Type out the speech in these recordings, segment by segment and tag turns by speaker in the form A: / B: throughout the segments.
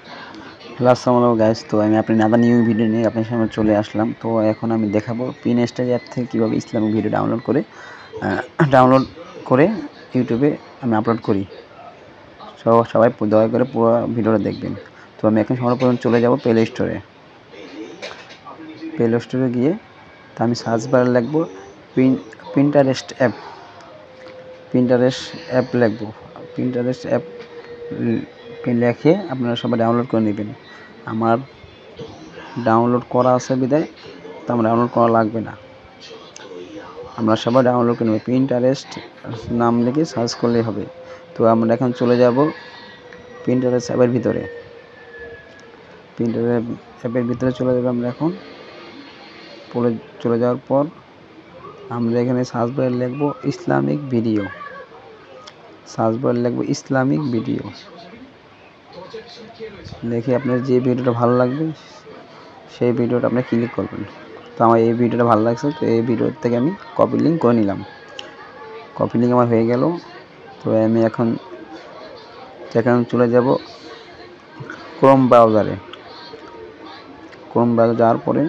A: Hello আসসালামু আলাইকুম guys. তো আমি আপনার আবার নিউ ভিডিও নিয়ে আপনার সামনে চলে আসলাম। তো এখন আমি দেখাবো পিনস্টার অ্যাপ থেকে কীভাবে ইসলামিক ভিডিও ডাউনলোড করে ইউটিউবে আমি আপলোড করি। সবাই দয়া করে পুরো ভিডিওটা দেখবেন। তো আমি এখন সর্বপ্রথম চলে যাব প্লে স্টোরে গিয়ে তো আমি সার্চ বারে লিখব পিন্টারেস্ট অ্যাপ লিখব। পিন্টারেস্ট অ্যাপ লিখে আপনারা সবাই ডাউনলোড করে নেবেন। আমার ডাউনলোড করা আছে বিদায় তো আমার ডাউনলোড করা লাগবে না, আমরা সবাই ডাউনলোড করে নেব। পিন্টারেস্ট নাম লিখে সার্চ করলেই হবে। তো আমরা এখন চলে যাব পিন্টারেস্ট অ্যাপের ভিতরে। পিন্টারেস্ট অ্যাপের ভিতরে চলে যাব আমরা। এখন চলে যাওয়ার পর আমরা এখানে সার্চ বারে লিখব ইসলামিক ভিডিও। দেখে আপনার যে ভিডিওটা ভালো লাগবে সেই ভিডিওটা আপনি ক্লিক করবেন। তো আমার এই ভিডিওটা ভালো লাগছে, তো এই ভিডিও থেকে আমি কপি লিঙ্ক করে নিলাম। কপি লিঙ্ক আমার হয়ে গেল। তো আমি এখন চলে যাব ক্রোম ব্রাউজারে। যাওয়ার পরে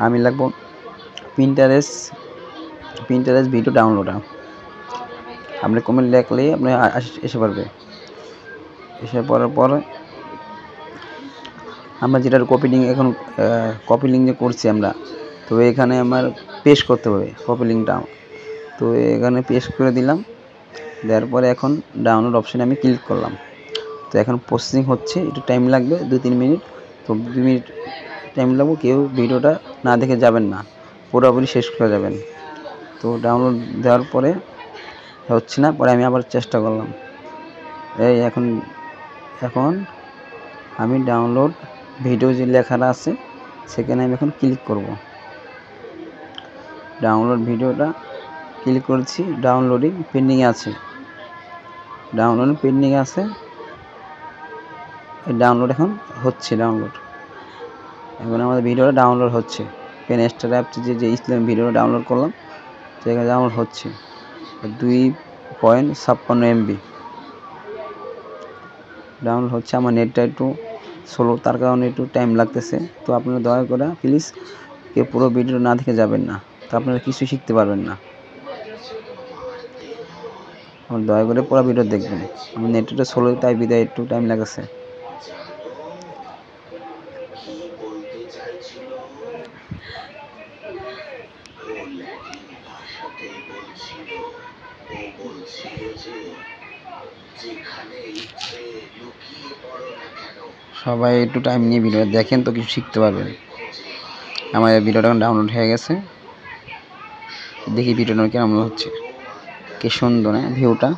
A: আমি লিখব পিন্টারেস্ট ভিডিও ডাউনলোডার। আপনি কমেন্ট লিখলেই আপনি এসে পড়বে। এসে পড়ার পর আমরা যেটার কপি লিঙ্ক যে করছি আমরা, তো এখানে আমার পেস্ট করতে হবে কপি লিঙ্কটা। তো এখানে পেস্ট করে দিলাম। দেওয়ার পরে এখন ডাউনলোড অপশানে আমি ক্লিক করলাম। তো এখন প্রসেসিং হচ্ছে, একটু টাইম লাগবে 2-3 মিনিট। তো 2 মিনিট টাইম লাগবে, কেউ ভিডিওটা না দেখে যাবেন না, পুরোপুরি শেষ করে যাবেন। তো ডাউনলোড দেওয়ার পরে হচ্ছে না, পরে আমি আবার চেষ্টা করলাম। এখন আমি ডাউনলোড ভিডিও যে লেখাটা আছে সেখানে আমি এখন ক্লিক করব। ডাউনলোড ভিডিওটা ক্লিক করেছি, ডাউনলোডিং পেন্ডিং আছে। ডাউনলোড এখন হচ্ছে। এখন আমাদের ভিডিওটা ডাউনলোড হচ্ছে। পিনস্টার অ্যাপ যে ইসলামিক ভিডিওটা ডাউনলোড করলাম সেখানে ডাউনলোড হচ্ছে 2.56 MB ডাউনলোড হচ্ছে। আমার নেটটা একটু স্লো, তার কারণে একটু টাইম লাগতেছে। তো আপনারা দয়া করে প্লিজ কেউ পুরো ভিডিও না দেখে যাবেন না, তো আপনারা কিছু শিখতে পারবেন না। আমার দয়া করে পুরো ভিডিও দেখবেন। আমার নেটটা স্লো, তাই বিদায় একটু টাইম লাগছে। সবাই একটু টাইম নিয়ে ভিডিও দেখেন, তো কিছু শিখতে পারবেন। আমার ভিডিওটা ডাউনলোড হয়ে গেছে, দেখি ভিডিওটা কেমন হচ্ছে। কি সুন্দর না ভিউটা।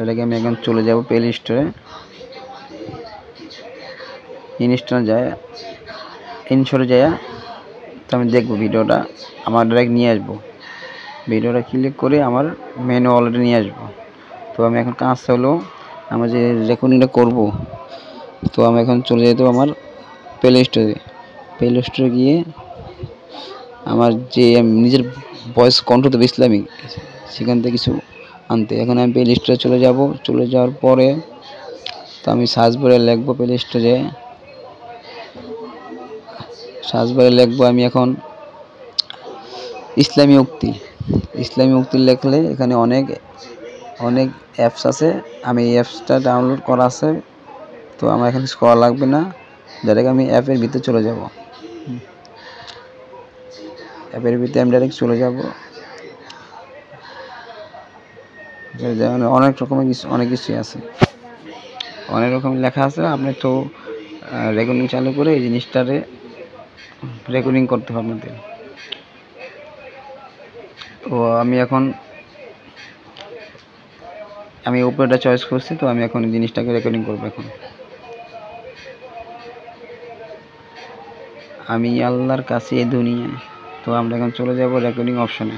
A: এটাকে আমি এখন চলে যাব প্লে স্টোরে। ইনস্টলে যায় তো আমি দেখব ভিডিওটা, আমার ডাইরেক্ট নিয়ে আসবো। ভিডিওটা ক্লিক করে আমার মেনু ওয়ালেটে নিয়ে আসবো। তো আমি এখন কাজ হলো আমার যে রেকর্ডিংটা করব, তো আমি এখন চলে যেতে আমার প্লে স্টোরে গিয়ে আমার যে নিজের ভয়েস কন্ট্রোল দেবো ইসলামিক, সেখান থেকে কিছু আনতে। এখন আমি প্লে স্টোরে চলে যাওয়ার পরে তো আমি সার্চ বারে লিখবো আমি এখন ইসলামী উক্তি লিখলে এখানে অনেক অ্যাপস আছে। আমি এই অ্যাপসটা ডাউনলোড করা আছে, তো আমার এখানে করা লাগবে না। ডাইরেক্ট আমি অ্যাপের ভিতরে চলে যাব। আমি ডাইরেক্ট চলে যাব। অনেক কিছুই আছে, অনেক রকম লেখা আছে। আপনি তো রেকর্ডিং চালু করে এই জিনিসটারে রেকর্ডিং করতে হবে আপনাদের। তো আমি উপরেটা চয়েস করছি, তো আমি এখন জিনিসটাকে রেকর্ডিং করবো। এখন আমি আল্লাহর কাছে এই দুনিয়ায়। তো আমরা এখন চলে যাব রেকর্ডিং অপশনে।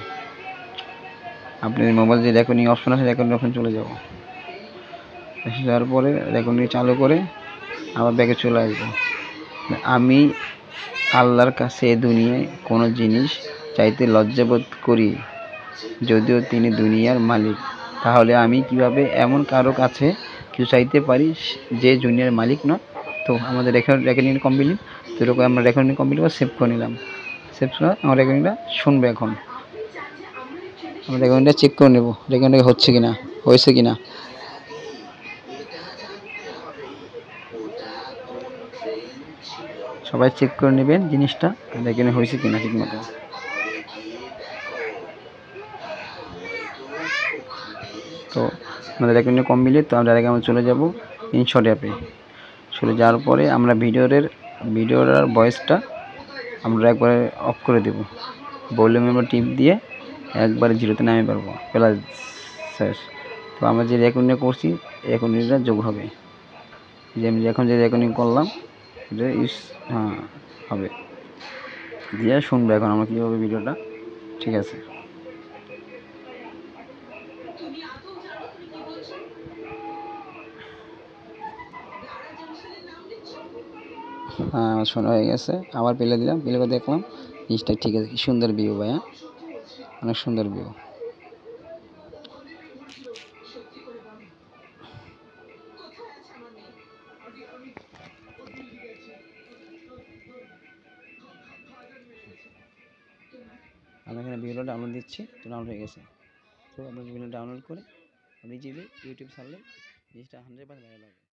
A: আপনার মোবাইল যে রেকর্ডিং অপশন আছে, রেকর্ডিং অপশন চলে যাব। যাওয়ার পরে রেকর্ডিং চালু করে আবার ব্যাকে চলে আসবো। আমি আল্লাহর কাছে এই দুনিয়ায় কোনো জিনিস চাইতে লজ্জাবোধ করি, যদিও তিনি দুনিয়ার মালিক। তাহলে আমি কিভাবে এমন কারো কাছে কিছু চাইতে পারি যে জুনিয়র মালিক নয়। তো আমাদের রেকর্ডিং কমপ্লিট। তো এরকম আমরা রেকর্ডিং কমপ্লিট করে সেভ করে নিলাম। সেভ করে আমার রেকর্ডিংটা শুনবে। এখন আমরা রেকর্ডিংটা চেক করে নেব রেকর্ডিং হচ্ছে কিনা, হয়েছে কিনা। সবাই চেক করে নেবেন জিনিসটা রেকর্ডিং হয়েছে কিনা ঠিক মতো। তো আমাদের রেকর্ডিং কমপ্লিট। তো আমরা ডাইরেক্ট আমরা চলে যাব ইনশট অ্যাপে। চলে যাওয়ার পরে আমরা ভিডিওর ভয়েসটা আমরা একবারে অফ করে দেব। ভলিউম আমরা টিপ দিয়ে একবারে জিরোতে নামিয়ে পারবো প্লাস শেষ। তো আমরা যে রেকর্ডিং করছি রেকর্ডিংটা যোগ হবে। যে আমি এখন যে রেকর্ডিং করলাম এটা হ্যাঁ হবে দিয়ে শুনবো এখন আমরা কীভাবে ভিডিওটা। ঠিক আছে, হ্যাঁ আমার শোনা হয়ে গেছে। আবার পেলে দিলাম, পেলে করে দেখলাম জিনিসটা ঠিক আছে। কি সুন্দর ভিউ ভাইয়া, অনেক সুন্দর ভিউ। আমি এখানে ভিডিওটা ডাউনলোড দিচ্ছি। তো ডাউনলোড হয়ে গেছে। তো আপনার ভিডিও ডাউনলোড করে আপনি ইউটিউব ছাড়লে জিনিসটা 100% ভাইরাল হবে।